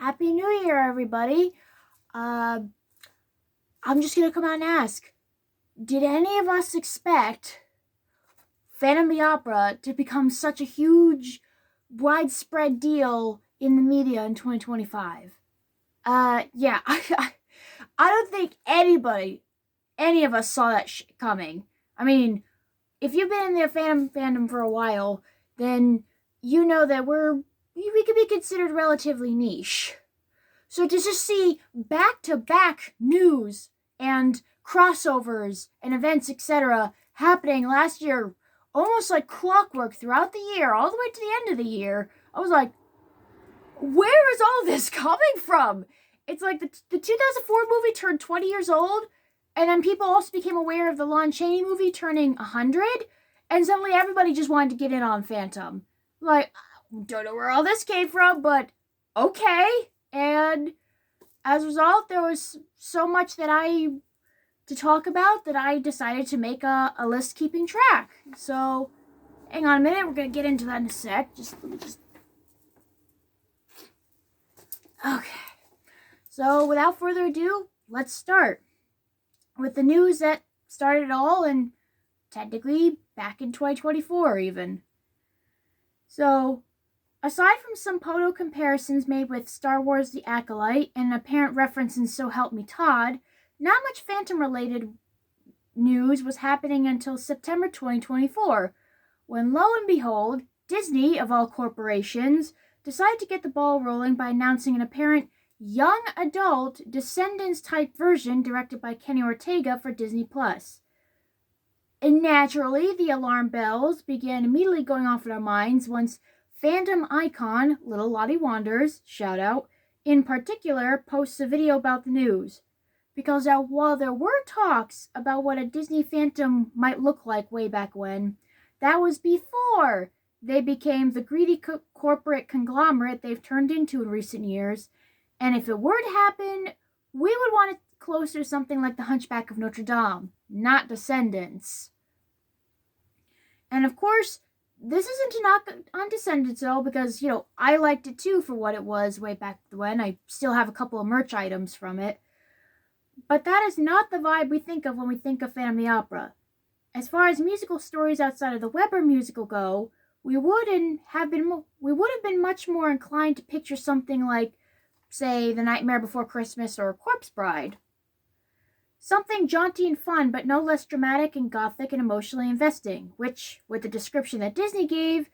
Happy New Year, everybody. I'm just going to come out and ask, did any of us expect Phantom the Opera to become such a huge, widespread deal in the media in 2025? Yeah, I don't think any of us saw that shit coming. I mean, if you've been in the Phantom fandom for a while, then you know that we could be considered relatively niche. So to just see back-to-back news and crossovers and events, etc., happening last year, almost like clockwork throughout the year, all the way to the end of the year, I was like, where is all this coming from? It's like the 2004 movie turned 20 years old, and then people also became aware of the Lon Chaney movie turning 100, and suddenly everybody just wanted to get in on Phantom. Like, don't know where all this came from, but okay. And as a result, there was so much to talk about that I decided to make a list keeping track. So, hang on a minute, we're going to get into that in a sec. Okay. So, without further ado, let's start with the news that started it all, and technically back in 2024 even. So, aside from some POTO comparisons made with Star Wars The Acolyte and an apparent reference in So Help Me Todd, not much Phantom-related news was happening until September 2024, when lo and behold, Disney, of all corporations, decided to get the ball rolling by announcing an apparent young adult Descendants-type version directed by Kenny Ortega for Disney+. And naturally, the alarm bells began immediately going off in our minds once fandom icon Little Lottie Wanders, shout out, in particular, posts a video about the news. Because while there were talks about what a Disney Phantom might look like way back when, that was before they became the greedy corporate conglomerate they've turned into in recent years. And if it were to happen, we would want it closer to something like The Hunchback of Notre Dame, not Descendants. And of course, this isn't to knock on Descendants at all, because, I liked it too for what it was way back when. I still have a couple of merch items from it. But that is not the vibe we think of when we think of Phantom the Opera. As far as musical stories outside of the Weber musical go, we would have been much more inclined to picture something like, say, The Nightmare Before Christmas or Corpse Bride. Something jaunty and fun, but no less dramatic and gothic and emotionally investing, which, with the description that Disney gave,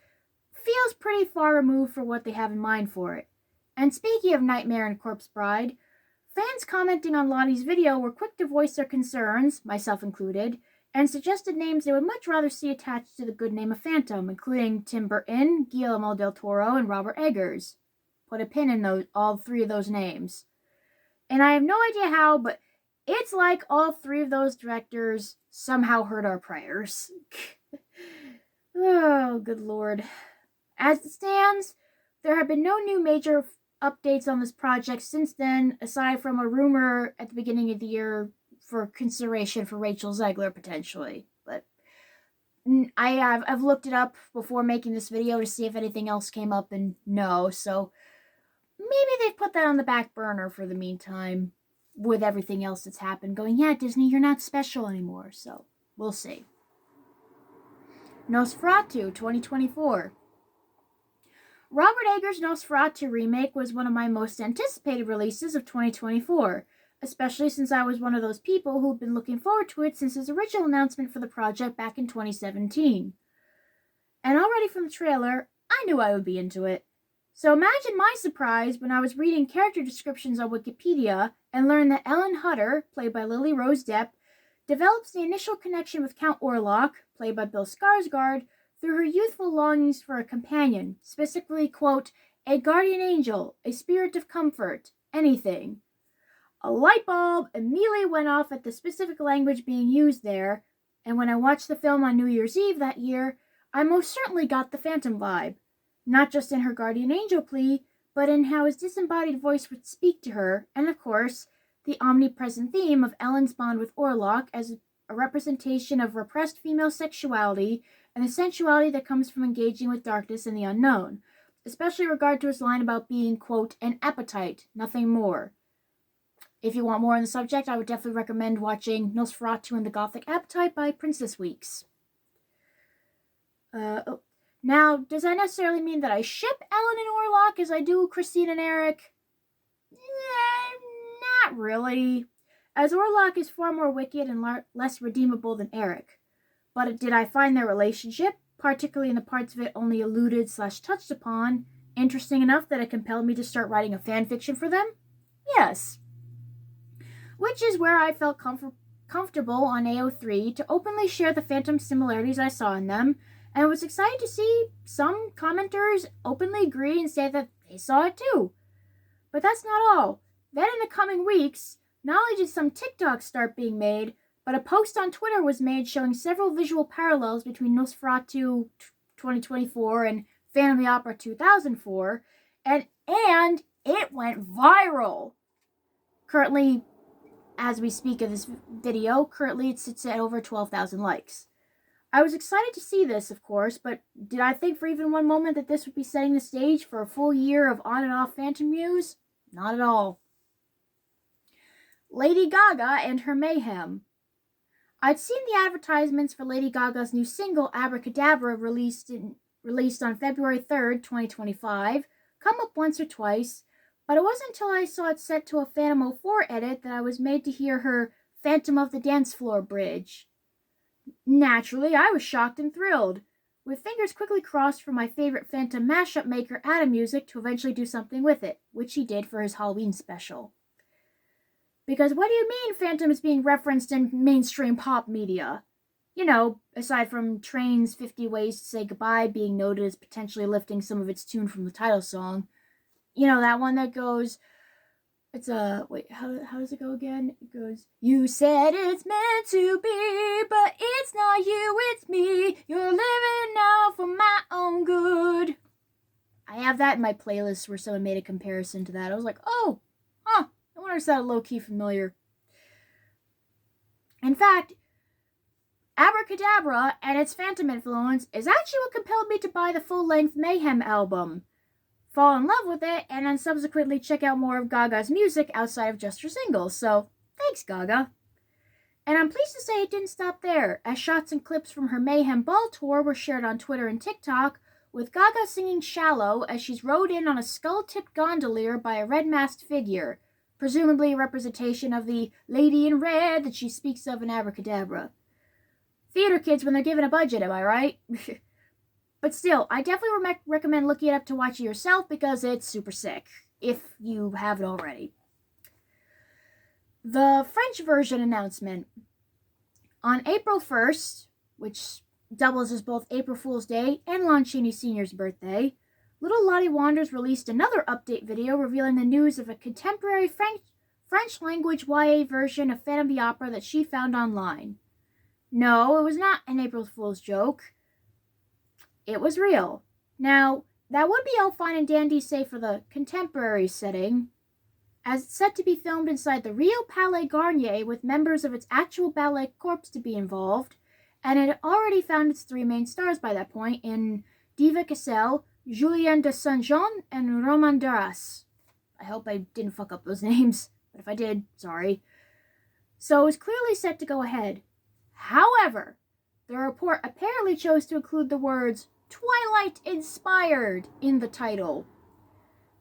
feels pretty far removed for what they have in mind for it. And speaking of Nightmare and Corpse Bride, fans commenting on Lottie's video were quick to voice their concerns, myself included, and suggested names they would much rather see attached to the good name of Phantom, including Tim Burton, Guillermo del Toro, and Robert Eggers. Put a pin in all three of those names. And I have no idea how, but it's like all three of those directors somehow heard our prayers. Oh, good lord. As it stands, there have been no new major updates on this project since then, aside from a rumor at the beginning of the year for consideration for Rachel Zegler, potentially. But I've looked it up before making this video to see if anything else came up, and no, so maybe they've put that on the back burner for the meantime, with everything else that's happened, going, yeah, Disney, you're not special anymore, so we'll see. Nosferatu 2024. Robert Eggers' Nosferatu remake was one of my most anticipated releases of 2024, especially since I was one of those people who've been looking forward to it since his original announcement for the project back in 2017. And already from the trailer, I knew I would be into it. So imagine my surprise when I was reading character descriptions on Wikipedia and learned that Ellen Hutter, played by Lily Rose Depp, develops the initial connection with Count Orlok, played by Bill Skarsgård, through her youthful longings for a companion, specifically, quote, a guardian angel, a spirit of comfort, anything. A light bulb immediately went off at the specific language being used there, and when I watched the film on New Year's Eve that year, I most certainly got the Phantom vibe. Not just in her guardian angel plea, but in how his disembodied voice would speak to her, and of course, the omnipresent theme of Ellen's bond with Orlok as a representation of repressed female sexuality and the sensuality that comes from engaging with darkness and the unknown, especially in regard to his line about being, quote, an appetite, nothing more. If you want more on the subject, I would definitely recommend watching Nosferatu and the Gothic Appetite by Princess Weeks. Now, does that necessarily mean that I ship Ellen and Orlok as I do Christine and Eric? Not really, as Orlok is far more wicked and less redeemable than Eric. But did I find their relationship, particularly in the parts of it only alluded/touched upon, interesting enough that it compelled me to start writing a fanfiction for them? Yes. Which is where I felt comfortable on AO3 to openly share the phantom similarities I saw in them, and was excited to see some commenters openly agree and say that they saw it too. But that's not all. Then in the coming weeks, not only did some TikToks start being made, but a post on Twitter was made showing several visual parallels between Nosferatu 2024 and Phantom of the Opera 2004, and it went viral. Currently, as we speak of this video, currently it sits at over 12,000 likes. I was excited to see this, of course, but did I think for even one moment that this would be setting the stage for a full year of on and off Phantom news? Not at all. Lady Gaga and her Mayhem. I'd seen the advertisements for Lady Gaga's new single, Abracadabra, released on February 3rd, 2025, come up once or twice, but it wasn't until I saw it set to a Phantom 04 edit that I was made to hear her Phantom of the Dance Floor bridge. Naturally, I was shocked and thrilled, with fingers quickly crossed for my favorite Phantom mashup maker, Adam Music, to eventually do something with it, which he did for his Halloween special. Because what do you mean Phantom is being referenced in mainstream pop media? You know, aside from Train's 50 Ways to Say Goodbye being noted as potentially lifting some of its tune from the title song. You know, that one that goes, it's wait, how does it go again? It goes, you said it's meant to be, but it's not you, it's me. You're living now for my own good. I have that in my playlist where someone made a comparison to that. I was like, oh, I wonder if that low-key familiar. In fact, Abracadabra and its Phantom influence is actually what compelled me to buy the full-length Mayhem album, fall in love with it, and then subsequently check out more of Gaga's music outside of just her singles. So, thanks, Gaga. And I'm pleased to say it didn't stop there, as shots and clips from her Mayhem Ball tour were shared on Twitter and TikTok, with Gaga singing Shallow as she's rowed in on a skull-tipped gondolier by a red-masked figure, presumably a representation of the lady in red that she speaks of in Abracadabra. Theater kids when they're given a budget, am I right? But still, I definitely recommend looking it up to watch it yourself because it's super sick, if you haven't already. The French version announcement. On April 1st, which doubles as both April Fool's Day and Lon Chaney Sr.'s birthday, Little Lottie Wanders released another update video revealing the news of a contemporary French-language YA version of Phantom of the Opera that she found online. No, it was not an April Fool's joke. It was real. Now, that would be all fine and dandy, say, for the contemporary setting, as it's set to be filmed inside the Rio Palais Garnier with members of its actual ballet corps to be involved, and it had already found its three main stars by that point in Diva Cassel, Julien de Saint-Jean, and Roman Duras. I hope I didn't fuck up those names, but if I did, sorry. So it was clearly set to go ahead. However, the report apparently chose to include the words Twilight-inspired in the title,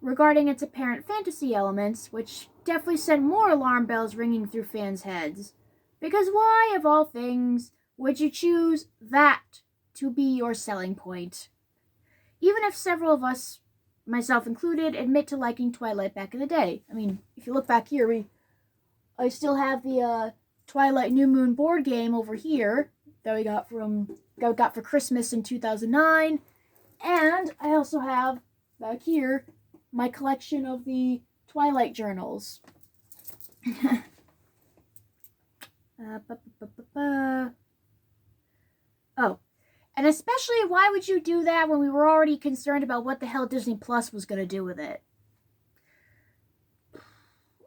regarding its apparent fantasy elements, which definitely sent more alarm bells ringing through fans' heads. Because why, of all things, would you choose that to be your selling point? Even if several of us, myself included, admit to liking Twilight back in the day. I mean, if you look back here, I still have the Twilight New Moon board game over here that we got for Christmas in 2009, and I also have back here my collection of the Twilight journals. Oh, and especially, why would you do that when we were already concerned about what the hell Disney Plus was going to do with it?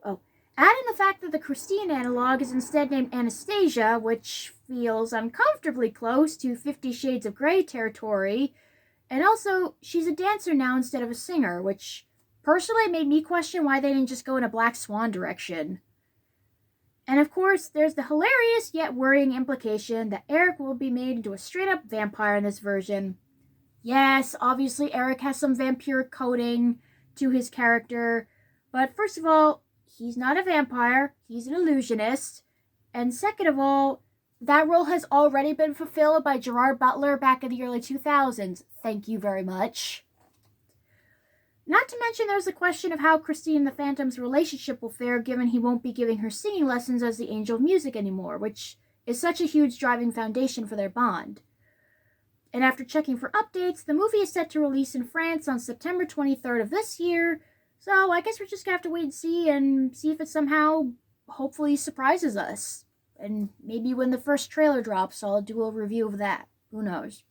Oh, add in the fact that the Christine analog is instead named Anastasia, which feels uncomfortably close to 50 Shades of Grey territory, And also, she's a dancer now instead of a singer, which personally made me question why they didn't just go in a Black Swan direction. And of course, there's the hilarious yet worrying implication that Eric will be made into a straight-up vampire in this version. Yes, obviously Eric has some vampire coding to his character, but first of all, he's not a vampire, he's an illusionist. And second of all, that role has already been fulfilled by Gerard Butler back in the early 2000s. Thank you very much. Not to mention there's the question of how Christine and the Phantom's relationship will fare given he won't be giving her singing lessons as the Angel of Music anymore, which is such a huge driving foundation for their bond. And after checking for updates, the movie is set to release in France on September 23rd of this year, so I guess we're just going to have to wait and see if it somehow, hopefully, surprises us. And maybe when the first trailer drops, I'll do a review of that. Who knows?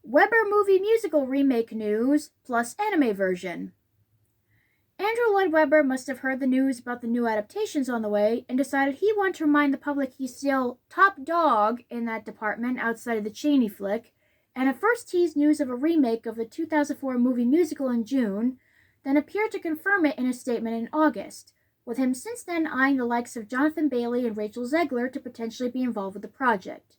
Weber movie musical remake news, plus anime version. Andrew Lloyd Webber must have heard the news about the new adaptations on the way and decided he wanted to remind the public he's still top dog in that department outside of the Chaney flick, and at first teased news of a remake of the 2004 movie musical in June, then appeared to confirm it in a statement in August, with him since then eyeing the likes of Jonathan Bailey and Rachel Zegler to potentially be involved with the project.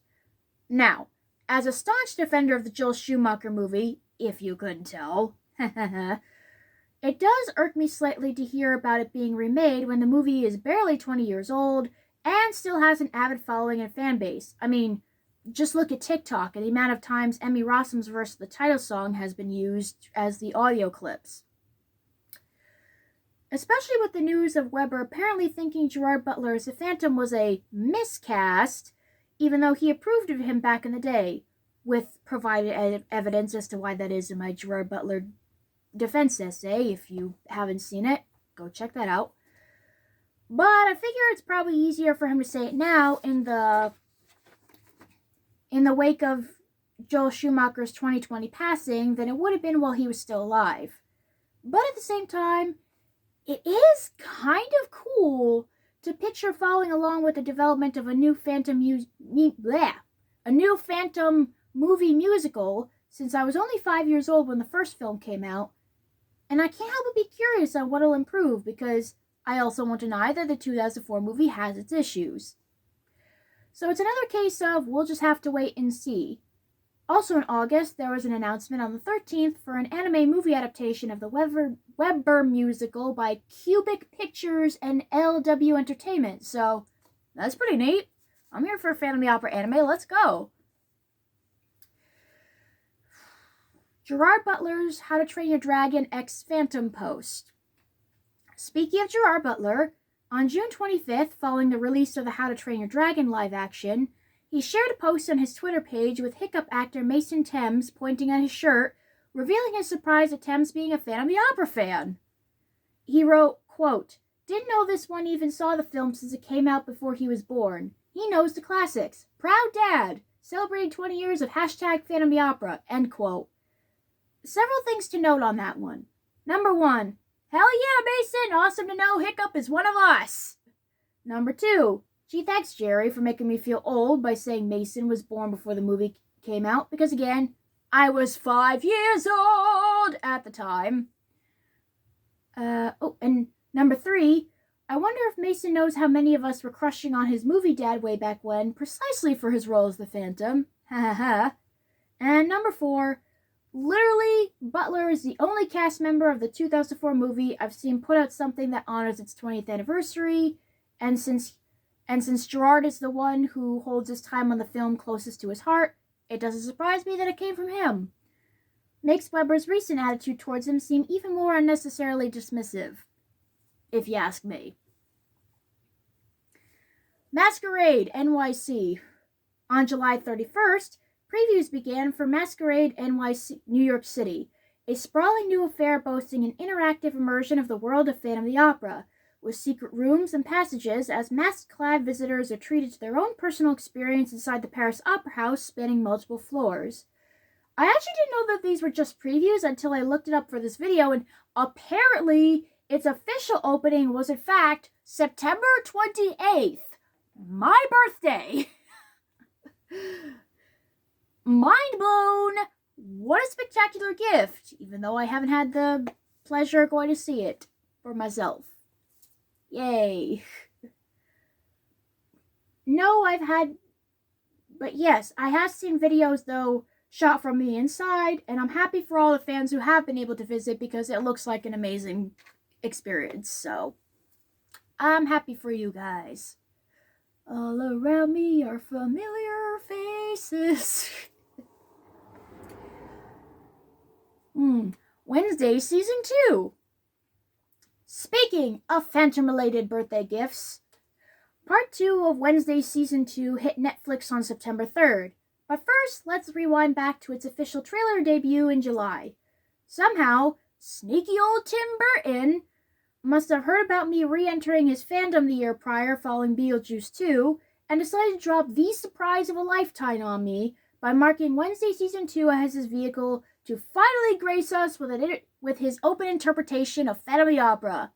Now, as a staunch defender of the Joel Schumacher movie, if you couldn't tell, it does irk me slightly to hear about it being remade when the movie is barely 20 years old and still has an avid following and fan base. I mean, just look at TikTok and the amount of times Emmy Rossum's verse of the title song has been used as the audio clips. Especially with the news of Webber apparently thinking Gerard Butler as the Phantom was a miscast, even though he approved of him back in the day, with provided evidence as to why that is in my Gerard Butler defense essay. If you haven't seen it, go check that out. But I figure it's probably easier for him to say it now in the wake of Joel Schumacher's 2020 passing than it would have been while he was still alive. But at the same time, it is kind of cool to picture following along with the development of a new Phantom movie musical, since I was only 5 years old when the first film came out, and I can't help but be curious on what it'll improve, because I also won't deny that the 2004 movie has its issues. So it's another case of we'll just have to wait and see. Also in August, there was an announcement on the 13th for an anime movie adaptation of the Webber musical by Cubic Pictures and LW Entertainment, so that's pretty neat. I'm here for a Phantom of the Opera anime, let's go! Gerard Butler's How to Train Your Dragon X Phantom post. Speaking of Gerard Butler, on June 25th, following the release of the How to Train Your Dragon live action, he shared a post on his Twitter page with Hiccup actor Mason Thames pointing at his shirt, revealing his surprise at Thames being a Phantom of the Opera fan. He wrote, quote, "Didn't know this one even saw the film since it came out before he was born. He knows the classics. Proud dad. Celebrating 20 years of hashtag Phantom of the Opera." End quote. Several things to note on that one. Number one, hell yeah, Mason! Awesome to know Hiccup is one of us! Number two, gee, thanks, Jerry, for making me feel old by saying Mason was born before the movie came out, because again, I was 5 years old at the time. And number three, I wonder if Mason knows how many of us were crushing on his movie dad way back when, precisely for his role as the Phantom. Ha ha ha. And number four, literally, Butler is the only cast member of the 2004 movie I've seen put out something that honors its 20th anniversary, and since Gerard is the one who holds his time on the film closest to his heart, it doesn't surprise me that it came from him. Makes Webber's recent attitude towards him seem even more unnecessarily dismissive, if you ask me. Masquerade NYC. On July 31st, previews began for Masquerade NYC, New York City, a sprawling new affair boasting an interactive immersion of the world of Phantom of the Opera, with secret rooms and passages as mask-clad visitors are treated to their own personal experience inside the Paris Opera House spanning multiple floors. I actually didn't know that these were just previews until I looked it up for this video, and apparently its official opening was in fact September 28th, my birthday. Mind blown! What a spectacular gift, even though I haven't had the pleasure of going to see it for myself. Yay. No, but yes, I have seen videos, though, shot from the inside, and I'm happy for all the fans who have been able to visit because it looks like an amazing experience, so I'm happy for you guys. All around me are familiar faces. Wednesday Season 2. Speaking of Phantom-related birthday gifts, Part 2 of Wednesday Season 2 hit Netflix on September 3rd. But first, let's rewind back to its official trailer debut in July. Somehow, sneaky old Tim Burton must have heard about me re-entering his fandom the year prior following Beetlejuice 2, and decided to drop the surprise of a lifetime on me by marking Wednesday Season 2 as his vehicle to finally grace us with his open interpretation of Phantom of the Opera.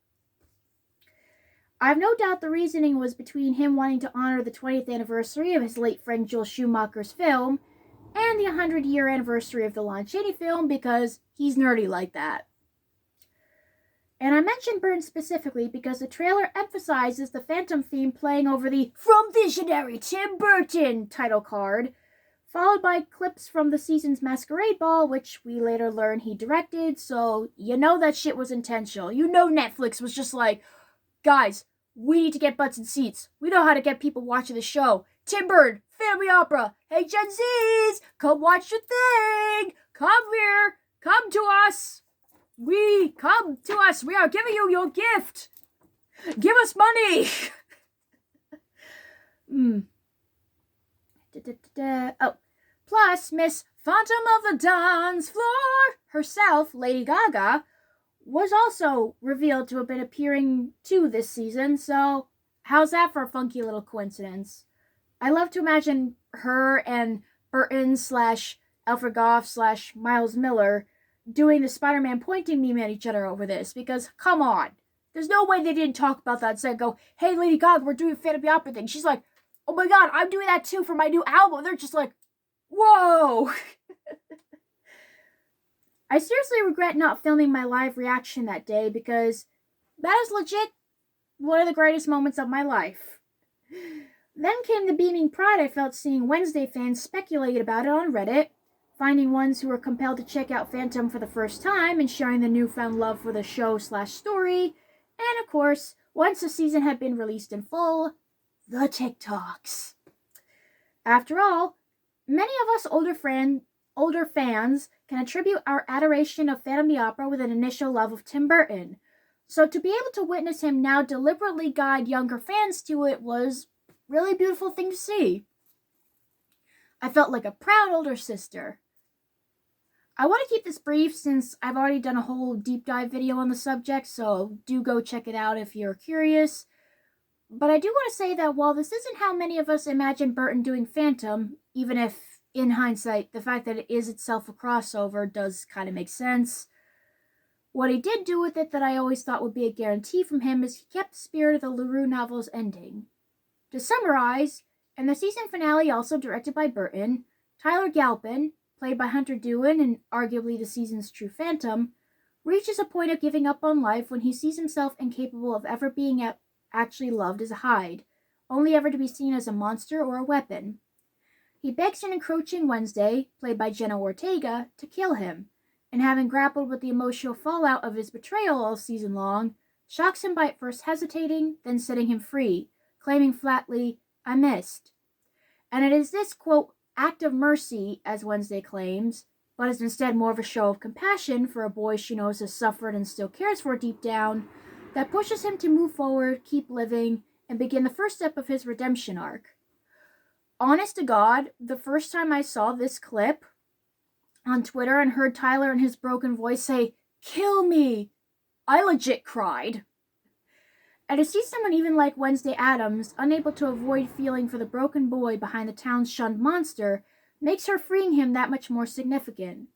I have no doubt the reasoning was between him wanting to honor the 20th anniversary of his late friend Joel Schumacher's film and the 100-year anniversary of the Lon Chaney film, because he's nerdy like that. And I mentioned Burton specifically because the trailer emphasizes the Phantom theme playing over the "From Visionary Tim Burton" title card, followed by clips from the season's Masquerade Ball, which we later learn he directed, so you know that shit was intentional. You know Netflix was just like, guys, we need to get butts in seats. We know how to get people watching the show. Tim Burton, Family Opera. Hey, Gen Zs, come watch the thing. Come here. Come to us. Come to us. We are giving you your gift. Give us money. Oh, plus Miss Phantom of the Dance Floor herself, Lady Gaga, was also revealed to have been appearing too this season, so how's that for a funky little coincidence? I love to imagine her and Burton / Alfred Goff / Miles Miller doing the Spider-Man pointing meme at each other over this, because, come on, there's no way they didn't talk about that and go, hey, Lady Gaga, we're doing a Phantom of the Opera thing. She's like, oh my god, I'm doing that too for my new album. They're just like, whoa! I seriously regret not filming my live reaction that day, because that is legit one of the greatest moments of my life. Then came the beaming pride I felt seeing Wednesday fans speculate about it on Reddit, finding ones who were compelled to check out Phantom for the first time and sharing the newfound love for the show / story, and of course, once the season had been released in full, the TikToks. After all, many of us older fans can attribute our adoration of Phantom of the Opera with an initial love of Tim Burton. So to be able to witness him now deliberately guide younger fans to it was a really beautiful thing to see. I felt like a proud older sister. I want to keep this brief since I've already done a whole deep dive video on the subject, so do go check it out if you're curious. But I do want to say that while this isn't how many of us imagine Burton doing Phantom, even if, in hindsight, the fact that it is itself a crossover does kind of make sense, what he did do with it that I always thought would be a guarantee from him is he kept the spirit of the LaRue novel's ending. To summarize, in the season finale, also directed by Burton, Tyler Galpin, played by Hunter Dewin and arguably the season's true Phantom, reaches a point of giving up on life when he sees himself incapable of ever being actually loved as a Hyde, only ever to be seen as a monster or a weapon. He begs an encroaching Wednesday, played by Jenna Ortega, to kill him, and having grappled with the emotional fallout of his betrayal all season long, shocks him by at first hesitating, then setting him free, claiming flatly, "I missed." And it is this, quote, act of mercy, as Wednesday claims, but is instead more of a show of compassion for a boy she knows has suffered and still cares for deep down, that pushes him to move forward, keep living, and begin the first step of his redemption arc. Honest to God, the first time I saw this clip on Twitter and heard Tyler in his broken voice say, "Kill me," I legit cried. And to see someone even like Wednesday Addams, unable to avoid feeling for the broken boy behind the town's shunned monster, makes her freeing him that much more significant.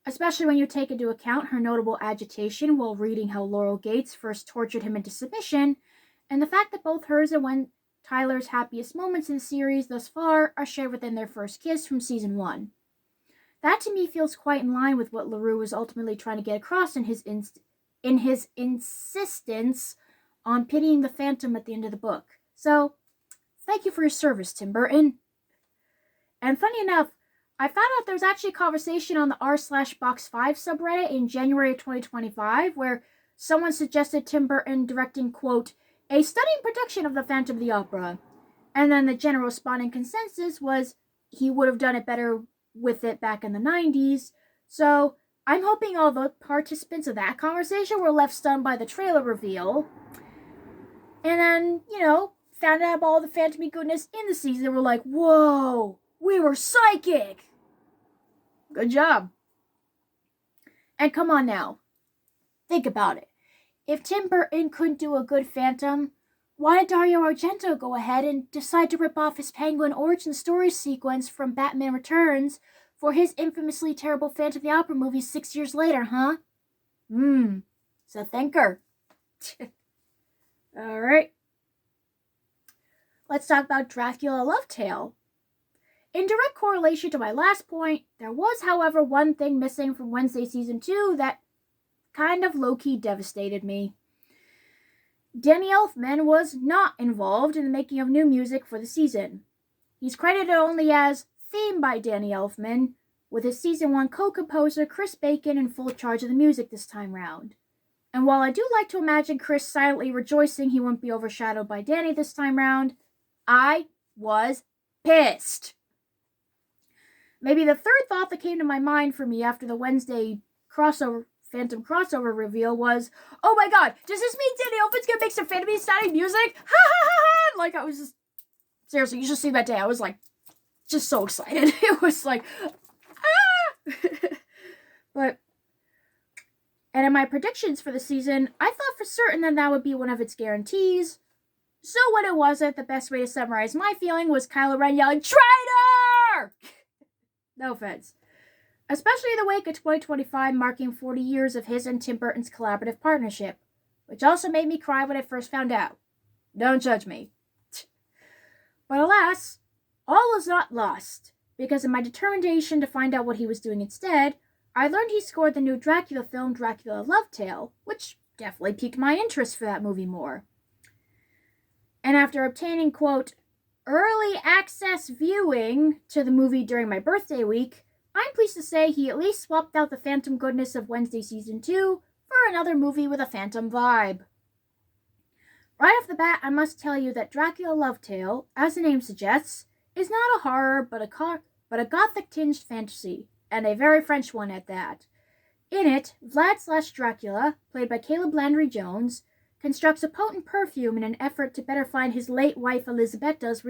Especially when you take into account her notable agitation while reading how Laurel Gates first tortured him into submission, and the fact that both hers and Tyler's happiest moments in the series thus far are shared within their first kiss from season 1. That to me feels quite in line with what LaRue was ultimately trying to get across in his insistence on pitying the Phantom at the end of the book. So, thank you for your service, Tim Burton. And funny enough, I found out there's actually a conversation on the r/box5 subreddit in January of 2025 where someone suggested Tim Burton directing, quote, a stunning production of the Phantom of the Opera. And then the general responding consensus was he would have done it better with it back in the 90s. So I'm hoping all the participants of that conversation were left stunned by the trailer reveal. And then, found out about all the Phantom goodness in the season. They were like, whoa, we were psychic. Good job. And come on now. Think about it. If Tim Burton couldn't do a good Phantom, why did Dario Argento go ahead and decide to rip off his Penguin origin story sequence from Batman Returns for his infamously terrible Phantom of the Opera movie 6 years later, huh? It's a thinker. Alright. Let's talk about Dracula Love Tale. In direct correlation to my last point, there was, however, one thing missing from Wednesday Season 2 that kind of low-key devastated me. Danny Elfman was not involved in the making of new music for the season. He's credited only as Theme by Danny Elfman, with his Season 1 co-composer Chris Bacon in full charge of the music this time round. And while I do like to imagine Chris silently rejoicing he won't be overshadowed by Danny this time round, I was pissed. Maybe the third thought that came to my mind for me after the Wednesday Phantom crossover reveal was, oh my god, does this mean Danny Elfman's gonna make some Phantom-y music? Ha ha ha ha! Like, I was just, seriously, you should see that day. I was like, just so excited. It was like, ah! And in my predictions for the season, I thought for certain that would be one of its guarantees. So when it wasn't, the best way to summarize my feeling was Kylo Ren yelling, traitor! No offense. Especially in the wake of 2025 marking 40 years of his and Tim Burton's collaborative partnership, which also made me cry when I first found out. Don't judge me. But alas, all was not lost, because in my determination to find out what he was doing instead, I learned he scored the new Dracula film Dracula Love Tale, which definitely piqued my interest for that movie more. And after obtaining, quote, early access viewing to the movie during my birthday week, I'm pleased to say he at least swapped out the Phantom goodness of Wednesday Season 2 for another movie with a Phantom vibe. Right off the bat, I must tell you that Dracula Love Tale, as the name suggests, is not a horror but a gothic-tinged fantasy, and a very French one at that. In it, Vlad/Dracula, played by Caleb Landry Jones, constructs a potent perfume in an effort to better find his late wife Elisabetta's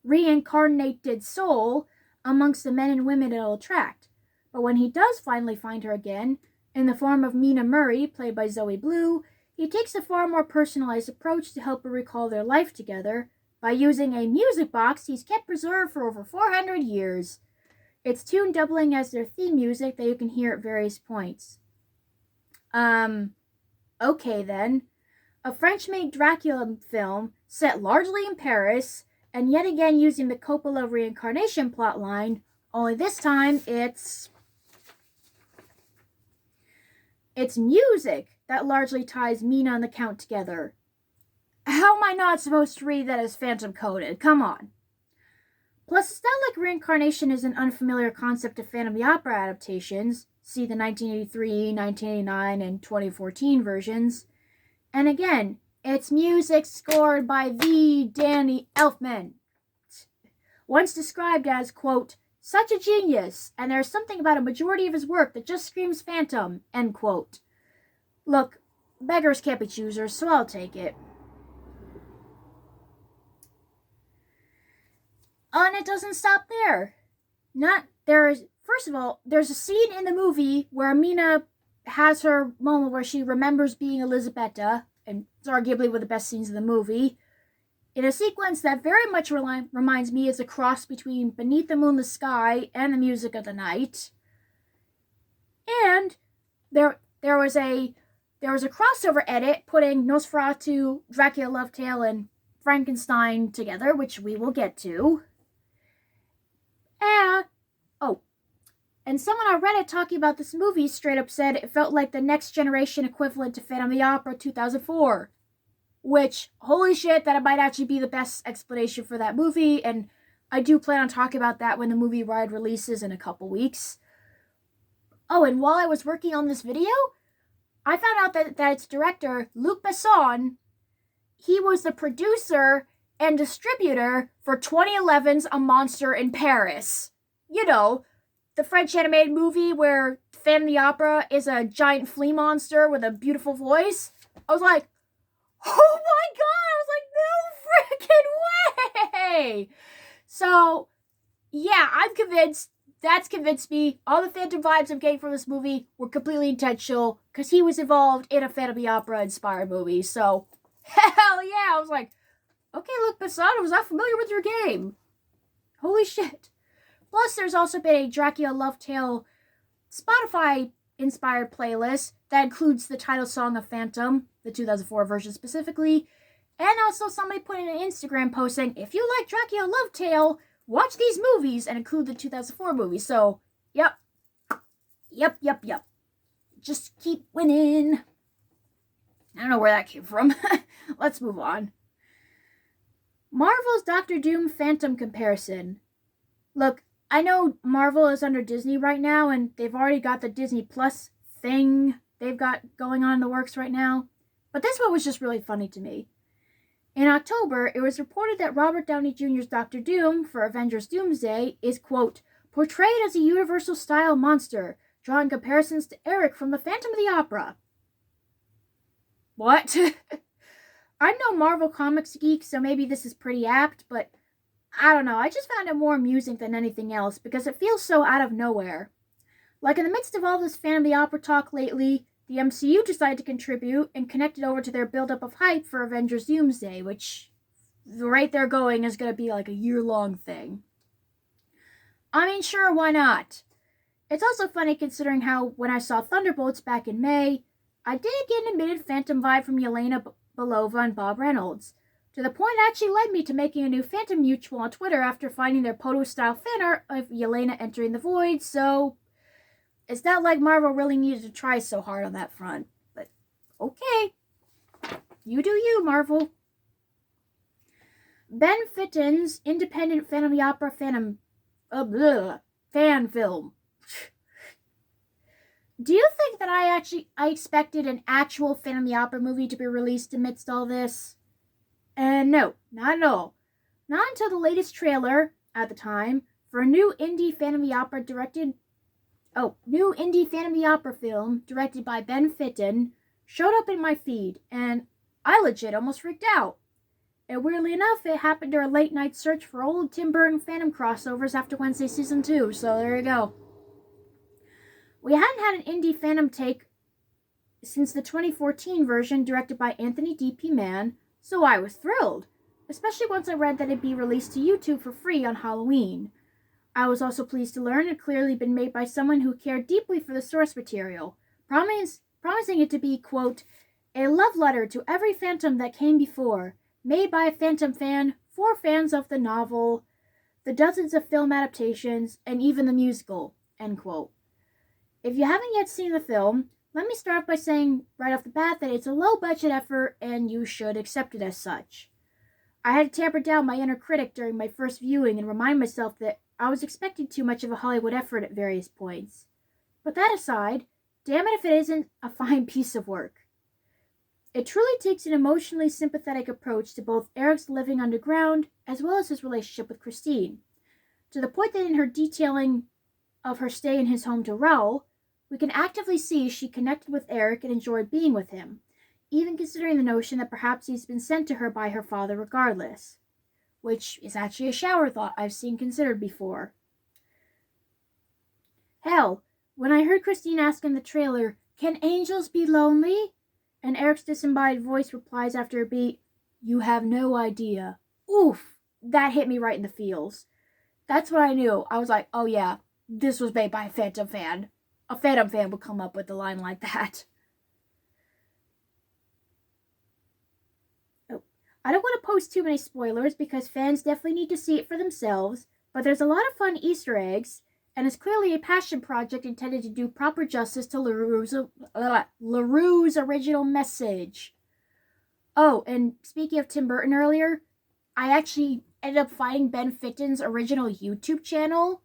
reincarnated soul amongst the men and women it'll attract. But when he does finally find her again, in the form of Mina Murray, played by Zoe Blue, he takes a far more personalized approach to help her recall their life together by using a music box he's kept preserved for over 400 years. Its tune doubling as their theme music that you can hear at various points. Okay then. A French-made Dracula film set largely in Paris, and yet again using the Coppola reincarnation plotline, only this time it's music that largely ties Mina and the Count together. How am I not supposed to read that as Phantom-coded? Come on. Plus, it's not like reincarnation is an unfamiliar concept of Phantom of the Opera adaptations, see the 1983, 1989, and 2014 versions. And again, it's music scored by the Danny Elfman. Once described as, quote, such a genius, and there's something about a majority of his work that just screams Phantom, end quote. Look, beggars can't be choosers, so I'll take it. Oh, and it doesn't stop there. First of all, there's a scene in the movie where Mina has her moment where she remembers being Elisabetta, and it's arguably one of the best scenes in the movie, in a sequence that very much reminds me as a cross between Beneath the Moonless Sky and The Music of the Night. And there was a crossover edit putting Nosferatu, Dracula Love Tale, and Frankenstein together, which we will get to. And someone on Reddit talking about this movie straight up said it felt like the next generation equivalent to Phantom of the Opera 2004. Which, holy shit, that might actually be the best explanation for that movie, and I do plan on talking about that when the movie Ride releases in a couple weeks. Oh, and while I was working on this video, I found out that its director, Luc Besson, he was the producer and distributor for 2011's A Monster in Paris. You know, the French animated movie where Phantom of the Opera is a giant flea monster with a beautiful voice. I was like, oh my god! I was like, no freaking way! So, yeah, I'm convinced. That's convinced me. All the Phantom vibes I'm getting from this movie were completely intentional because he was involved in a Phantom of the Opera inspired movie. So, hell yeah! I was like, okay, Luc Besson, I was not familiar with your game. Holy shit. Plus, there's also been a Dracula Love Tale Spotify-inspired playlist that includes the title song of Phantom, the 2004 version specifically, and also somebody put in an Instagram post saying, if you like Dracula Love Tale, watch these movies and include the 2004 movie. So, yep. Just keep winning. I don't know where that came from. Let's move on. Marvel's Doctor Doom Phantom comparison. Look, I know Marvel is under Disney right now, and they've already got the Disney Plus thing they've got going on in the works right now. But this one was just really funny to me. In October, it was reported that Robert Downey Jr.'s Doctor Doom for Avengers Doomsday is, quote, portrayed as a Universal-style monster, drawing comparisons to Eric from the Phantom of the Opera. What? I'm no Marvel Comics geek, so maybe this is pretty apt, but I don't know. I just found it more amusing than anything else because it feels so out of nowhere. Like in the midst of all this Phantom of the Opera talk lately, the MCU decided to contribute and connect it over to their build-up of hype for Avengers Doomsday, which the rate they're going is going to be like a year-long thing. I mean, sure, why not? It's also funny considering how when I saw Thunderbolts back in May, I did get an admitted Phantom vibe from Yelena Belova and Bob Reynolds, to the point it actually led me to making a new Phantom mutual on Twitter after finding their POTO-style fan art of Yelena entering the void, so it's not like Marvel really needed to try so hard on that front. But, okay. You do you, Marvel. Ben Fitton's independent Phantom of the Opera fan film. Do you think that I expected an actual Phantom of the Opera movie to be released amidst all this? No, not at all. Not until the latest trailer, at the time, for a new indie Phantom of the Opera film directed by Ben Fitton showed up in my feed, and I legit almost freaked out. And weirdly enough, it happened during a late night search for old Tim Burton Phantom crossovers after Wednesday Season 2, so there you go. We hadn't had an indie Phantom take since the 2014 version directed by Anthony D.P. Mann, so I was thrilled, especially once I read that it'd be released to YouTube for free on Halloween. I was also pleased to learn it had clearly been made by someone who cared deeply for the source material, promising it to be, quote, a love letter to every Phantom that came before, made by a Phantom fan for fans of the novel, the dozens of film adaptations, and even the musical, end quote. If you haven't yet seen the film, let me start by saying right off the bat that it's a low-budget effort and you should accept it as such. I had to tamper down my inner critic during my first viewing and remind myself that I was expecting too much of a Hollywood effort at various points. But that aside, damn it if it isn't a fine piece of work. It truly takes an emotionally sympathetic approach to both Eric's living underground as well as his relationship with Christine, to the point that in her detailing of her stay in his home to Raoul, we can actively see she connected with Eric and enjoyed being with him, even considering the notion that perhaps he's been sent to her by her father regardless, which is actually a shower thought I've seen considered before. Hell, when I heard Christine ask in the trailer, "Can angels be lonely?" and Eric's disembodied voice replies after a beat, "You have no idea." Oof, that hit me right in the feels. That's what I knew. I was like, oh yeah, this was made by a Phantom fan. A Phantom fan would come up with a line like that. Oh, I don't want to post too many spoilers because fans definitely need to see it for themselves, but there's a lot of fun Easter eggs, and is clearly a passion project intended to do proper justice to LaRue's original message. Oh, and speaking of Tim Burton earlier, I actually ended up finding Ben Fitton's original YouTube channel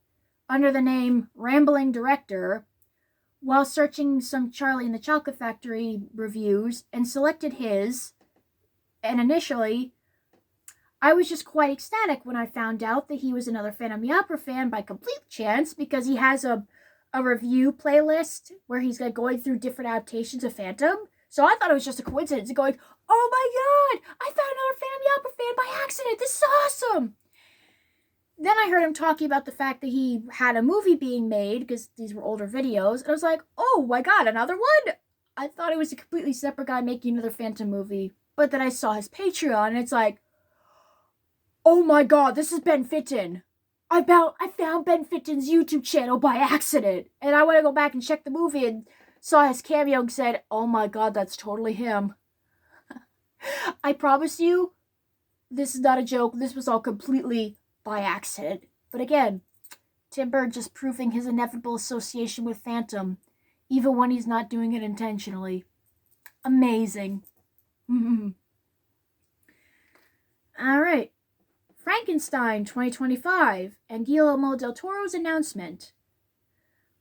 under the name Rambling Director while searching some Charlie and the Chocolate Factory reviews and selected his. And initially, I was just quite ecstatic when I found out that he was another Phantom of the Opera fan by complete chance, because he has a review playlist where he's like going through different adaptations of Phantom. So I thought it was just a coincidence, going, oh my god, I found another Phantom of the Opera fan by accident. This is awesome. Then I heard him talking about the fact that he had a movie being made, because these were older videos, and I was like, oh my god, another one? I thought it was a completely separate guy making another Phantom movie. But then I saw his Patreon, and it's like, oh my god, this is Ben Fitton. I found Ben Fitton's YouTube channel by accident. And I went to go back and check the movie and saw his cameo and said, oh my god, that's totally him. I promise you, this is not a joke. This was all completely by accident. But again, Tim Burton just proving his inevitable association with Phantom, even when he's not doing it intentionally. Amazing. Alright. Frankenstein 2025 and Guillermo del Toro's announcement.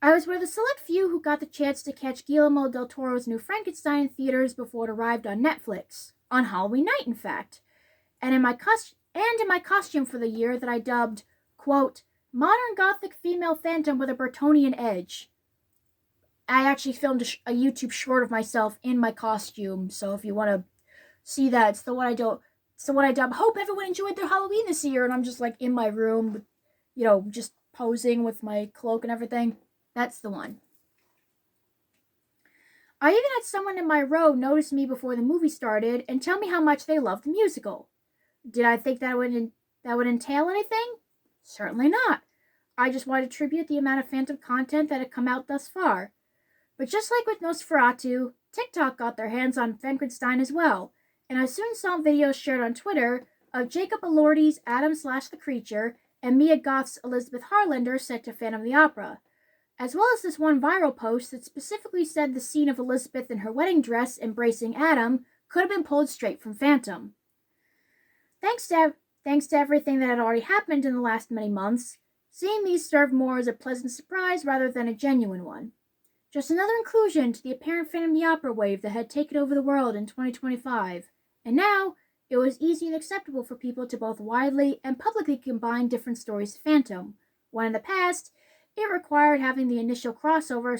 I was one of the select few who got the chance to catch Guillermo del Toro's new Frankenstein in theaters before it arrived on Netflix. On Halloween night, in fact. And in my costume for the year that I dubbed, quote, modern gothic female phantom with a Burtonian edge. I actually filmed a YouTube short of myself in my costume, so if you want to see that, it's the one I dubbed, hope everyone enjoyed their Halloween this year, and I'm just like in my room, just posing with my cloak and everything. That's the one. I even had someone in my row notice me before the movie started and tell me how much they loved the musical. Did I think that would entail anything? Certainly not. I just wanted to tribute the amount of Phantom content that had come out thus far. But just like with Nosferatu, TikTok got their hands on Frankenstein as well, and I soon saw videos shared on Twitter of Jacob Elordi's Adam/the Creature and Mia Goth's Elizabeth Harlander set to Phantom of the Opera, as well as this one viral post that specifically said the scene of Elizabeth in her wedding dress embracing Adam could have been pulled straight from Phantom. Thanks to everything that had already happened in the last many months, seeing these served more as a pleasant surprise rather than a genuine one. Just another inclusion to the apparent Phantom of the Opera wave that had taken over the world in 2025, and now it was easy and acceptable for people to both widely and publicly combine different stories of Phantom, when in the past, it required having the initial crossover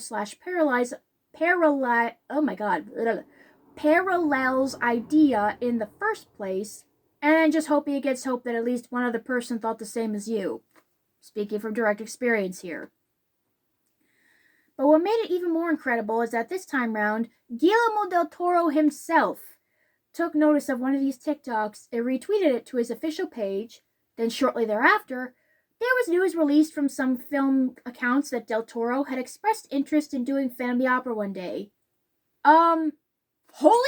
/ parallels idea in the first place, and then just hoping against hope that at least one other person thought the same as you. Speaking from direct experience here. But what made it even more incredible is that this time round, Guillermo del Toro himself took notice of one of these TikToks and retweeted it to his official page. Then shortly thereafter, there was news released from some film accounts that del Toro had expressed interest in doing Phantom of the Opera one day. Holy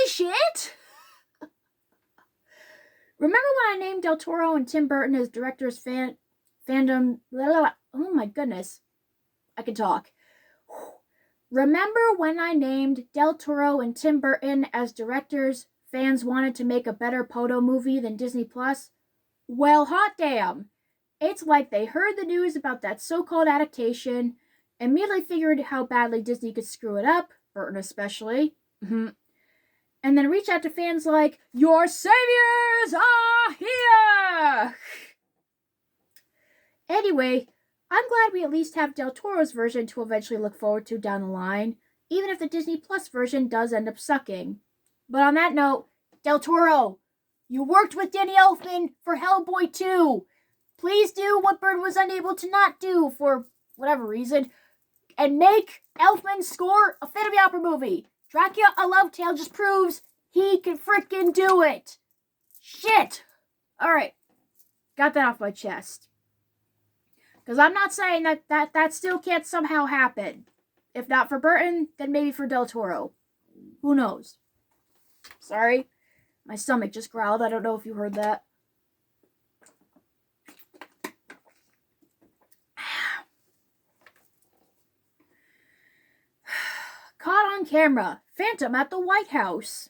shit! Remember when I named del Toro and Tim Burton as directors fandom... Oh my goodness. I can talk. Remember when I named del Toro and Tim Burton as directors fans wanted to make a better POTO movie than Disney+? Well, hot damn. It's like they heard the news about that so-called adaptation, immediately figured how badly Disney could screw it up, Burton especially, and then reached out to fans like, your saviors are here! Anyway, I'm glad we at least have del Toro's version to eventually look forward to down the line, even if the Disney Plus version does end up sucking. But on that note, del Toro, you worked with Danny Elfman for Hellboy 2. Please do what Burton was unable to not do for whatever reason, and make Elfman score a Phantom of the Opera movie. Dracula, A Love Tale just proves he can frickin' do it. Shit. Alright, got that off my chest. Because I'm not saying that still can't somehow happen. If not for Burton, then maybe for del Toro. Who knows? Sorry. My stomach just growled. I don't know if you heard that. Caught on camera. Phantom at the White House.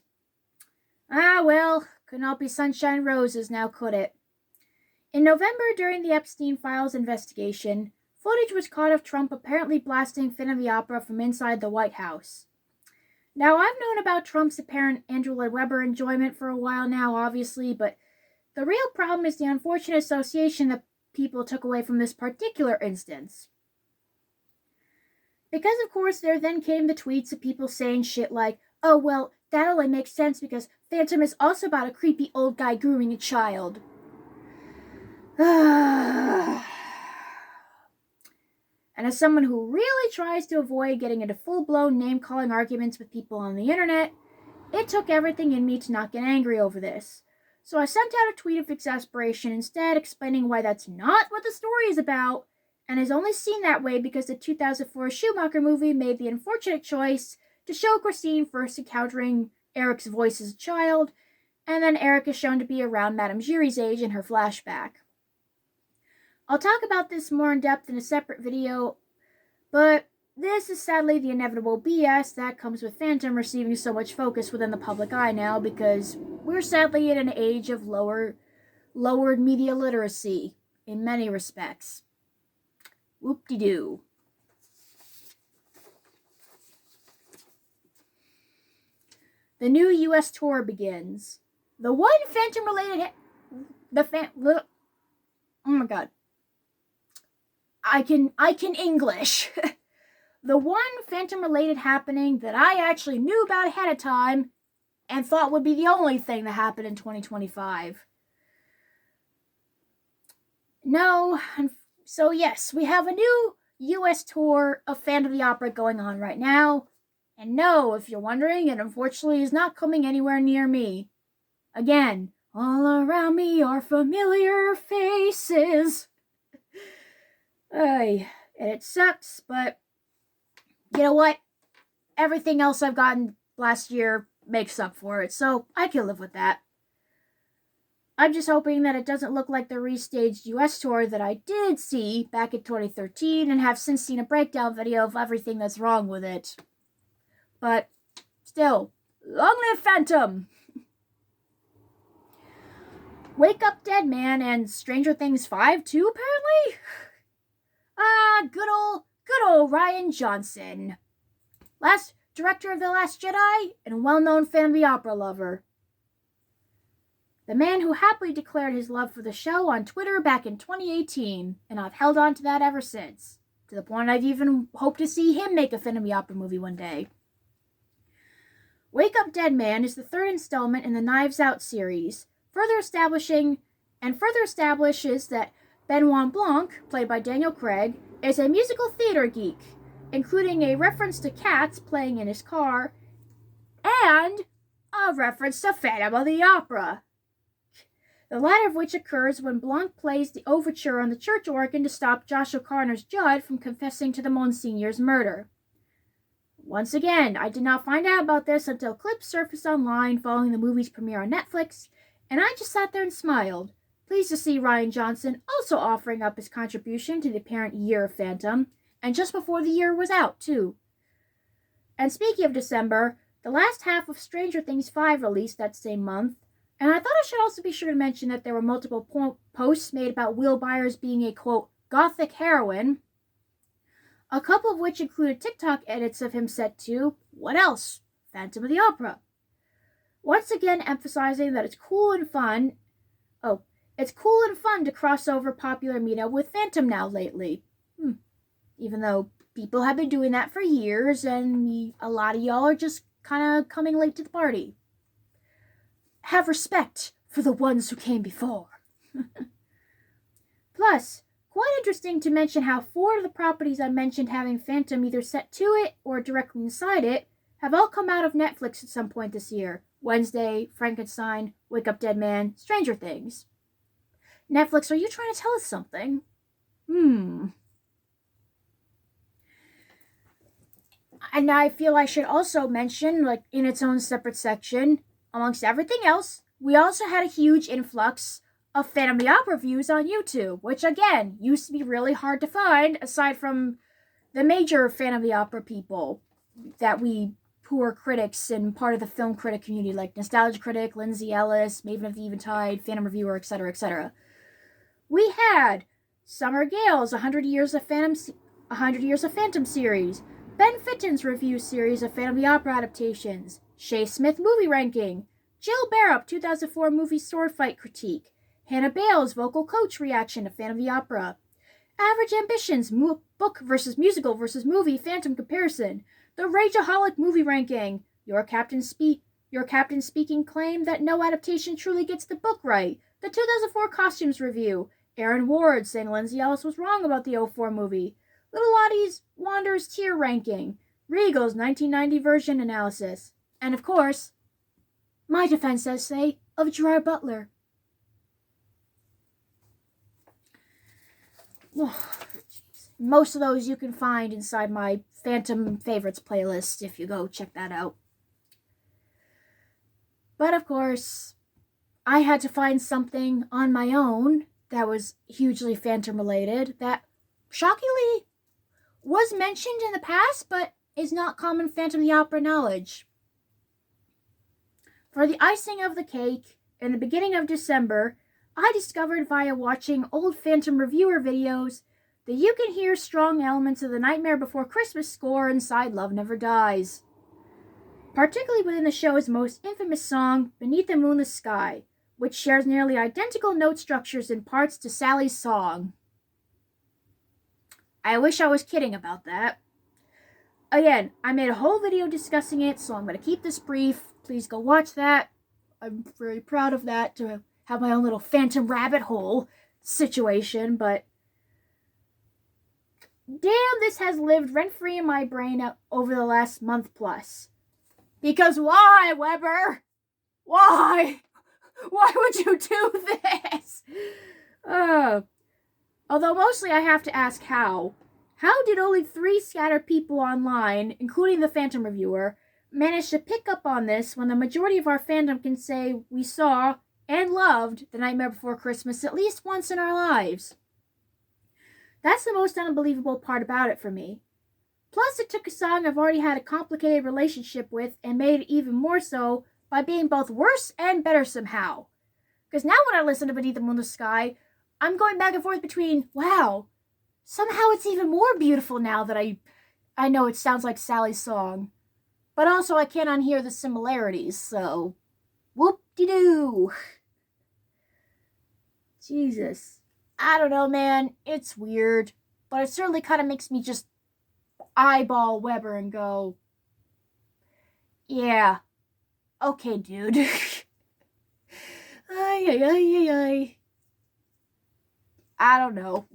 Ah, well, could not be sunshine and roses now, could it? In November, during the Epstein Files investigation, footage was caught of Trump apparently blasting Phantom of the Opera from inside the White House. Now, I've known about Trump's apparent Andrew Lloyd Webber enjoyment for a while now, obviously, but the real problem is the unfortunate association that people took away from this particular instance. Because, of course, there then came the tweets of people saying shit like, oh, well, that only makes sense because Phantom is also about a creepy old guy grooming a child. And as someone who really tries to avoid getting into full-blown name-calling arguments with people on the internet, it took everything in me to not get angry over this. So I sent out a tweet of exasperation instead, explaining why that's not what the story is about, and is only seen that way because the 2004 Schumacher movie made the unfortunate choice to show Christine first encountering Eric's voice as a child, and then Eric is shown to be around Madame Giry's age in her flashback. I'll talk about this more in depth in a separate video, but this is sadly the inevitable BS that comes with Phantom receiving so much focus within the public eye now, because we're sadly in an age of lowered media literacy in many respects. Whoop-de-doo. The new U.S. tour begins. The one Phantom-related... oh my god. I can English. The one Phantom-related happening that I actually knew about ahead of time and thought would be the only thing that happened in 2025. No, so yes, we have a new U.S. tour of Phantom of the Opera going on right now. And no, if you're wondering, it unfortunately is not coming anywhere near me. Again, all around me are familiar faces. And it sucks, but you know what? Everything else I've gotten last year makes up for it, so I can live with that. I'm just hoping that it doesn't look like the restaged US tour that I did see back in 2013 and have since seen a breakdown video of everything that's wrong with it. But still, long live Phantom! Wake Up Dead Man and Stranger Things 5 too, apparently? Good old Rian Johnson. Director of The Last Jedi and well-known Phantom of the Opera lover. The man who happily declared his love for the show on Twitter back in 2018, and I've held on to that ever since, to the point I've even hoped to see him make a Phantom of the Opera movie one day. Wake Up Dead Man is the third installment in the Knives Out series, further establishes that Benoit Blanc, played by Daniel Craig, is a musical theater geek, including a reference to Cats playing in his car, and a reference to Phantom of the Opera. The latter of which occurs when Blanc plays the overture on the church organ to stop Josh O'Connor's Judd from confessing to the Monsignor's murder. Once again, I did not find out about this until clips surfaced online following the movie's premiere on Netflix, and I just sat there and smiled, pleased to see Rian Johnson also offering up his contribution to the apparent year of Phantom, and just before the year was out, too. And speaking of December, the last half of Stranger Things 5 released that same month, and I thought I should also be sure to mention that there were multiple posts made about Will Byers being a, quote, gothic heroine, a couple of which included TikTok edits of him set to, what else? Phantom of the Opera. Once again emphasizing that it's cool and fun to cross over popular media with Phantom now lately. Even though people have been doing that for years, and a lot of y'all are just kind of coming late to the party. Have respect for the ones who came before. Plus, quite interesting to mention how 4 of the properties I mentioned having Phantom either set to it or directly inside it have all come out of Netflix at some point this year. Wednesday, Frankenstein, Wake Up Dead Man, Stranger Things. Netflix, are you trying to tell us something? And I feel I should also mention, like in its own separate section, amongst everything else, we also had a huge influx of Phantom of the Opera views on YouTube, which again, used to be really hard to find aside from the major Phantom of the Opera people. who are critics and part of the film critic community, like Nostalgia Critic, Lindsay Ellis, Maven of the Eventide, Phantom Reviewer, etc., etc. We had Summer Gale's 100 Years of Phantom series, Ben Fitton's review series of Phantom of the Opera adaptations, Shay Smith movie ranking, Jill Barrett 2004 movie sword fight critique, Hannah Bale's vocal coach reaction to Phantom of the Opera, Average Ambitions book versus musical versus movie Phantom comparison, the Rageaholic movie ranking, your captain speaking claim that no adaptation truly gets the book right, the 2004 costumes review, Aaron Ward saying Lindsay Ellis was wrong about the 04 movie, Little Lottie's Wander's tier ranking, Regal's 1990 version analysis, and of course, my defense essay of Gerard Butler. Most of those you can find inside my Phantom Favorites playlist if you go check that out. But of course, I had to find something on my own that was hugely Phantom related that shockingly was mentioned in the past but is not common Phantom of the Opera knowledge. For the icing of the cake, in the beginning of December, I discovered via watching old Phantom Reviewer videos that you can hear strong elements of the Nightmare Before Christmas score inside Love Never Dies. Particularly within the show's most infamous song, Beneath the Moonless Sky, which shares nearly identical note structures in parts to Sally's song. I wish I was kidding about that. Again, I made a whole video discussing it, so I'm going to keep this brief. Please go watch that. I'm very proud of that, to have my own little Phantom rabbit hole situation, but damn, this has lived rent-free in my brain over the last month plus. Because why, Weber? Why? Why would you do this? Although mostly I have to ask how. How did only 3 scattered people online, including the Phantom Reviewer, manage to pick up on this when the majority of our fandom can say we saw and loved The Nightmare Before Christmas at least once in our lives? That's the most unbelievable part about it for me. Plus, it took a song I've already had a complicated relationship with and made it even more so by being both worse and better somehow. Because now when I listen to Beneath the Moonless Sky, I'm going back and forth between, wow, somehow it's even more beautiful now that I know it sounds like Sally's song. But also I can't unhear the similarities, so whoop-de-doo. Jesus. I don't know, man. It's weird. But it certainly kind of makes me just eyeball Weber and go, yeah, okay, dude. I don't know.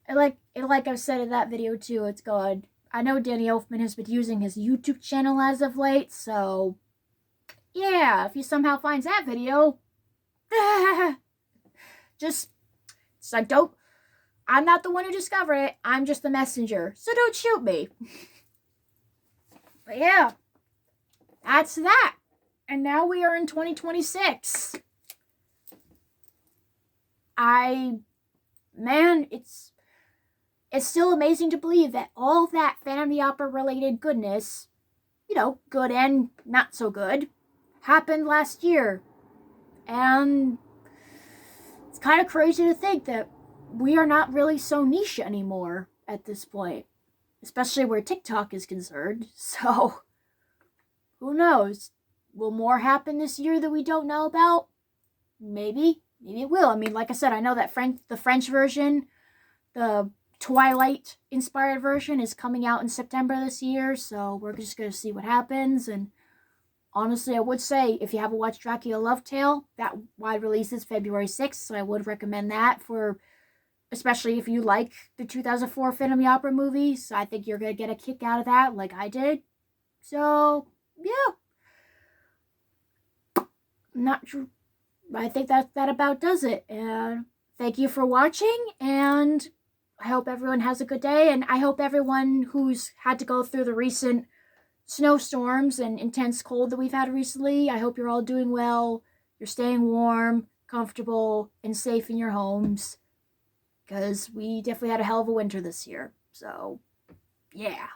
And like I've said in that video too, it's God. I know Danny Elfman has been using his YouTube channel as of late, so yeah, if he somehow finds that video, just like, I'm not the one who discovered it, I'm just the messenger, so don't shoot me. But yeah, that's that. And now we are in 2026. It's still amazing to believe that all that Phantom of the Opera related goodness, good and not so good, happened last year. And it's kind of crazy to think that we are not really so niche anymore at this point, especially where TikTok is concerned. So, who knows? Will more happen this year that we don't know about? Maybe it will. I mean, like I said, I know that the French version, the Twilight-inspired version, is coming out in September this year, so we're just going to see what happens. And honestly, I would say, if you haven't watched Dracula Love Tale, that wide release is February 6th, so I would recommend that, especially if you like the 2004 Phantom of the Opera movie. So I think you're going to get a kick out of that, like I did. So, yeah. Not sure. I think that about does it. And thank you for watching, and I hope everyone has a good day, and I hope everyone who's had to go through the recent snowstorms and intense cold that we've had recently, I hope you're all doing well, you're staying warm, comfortable, and safe in your homes, because we definitely had a hell of a winter this year. So, yeah.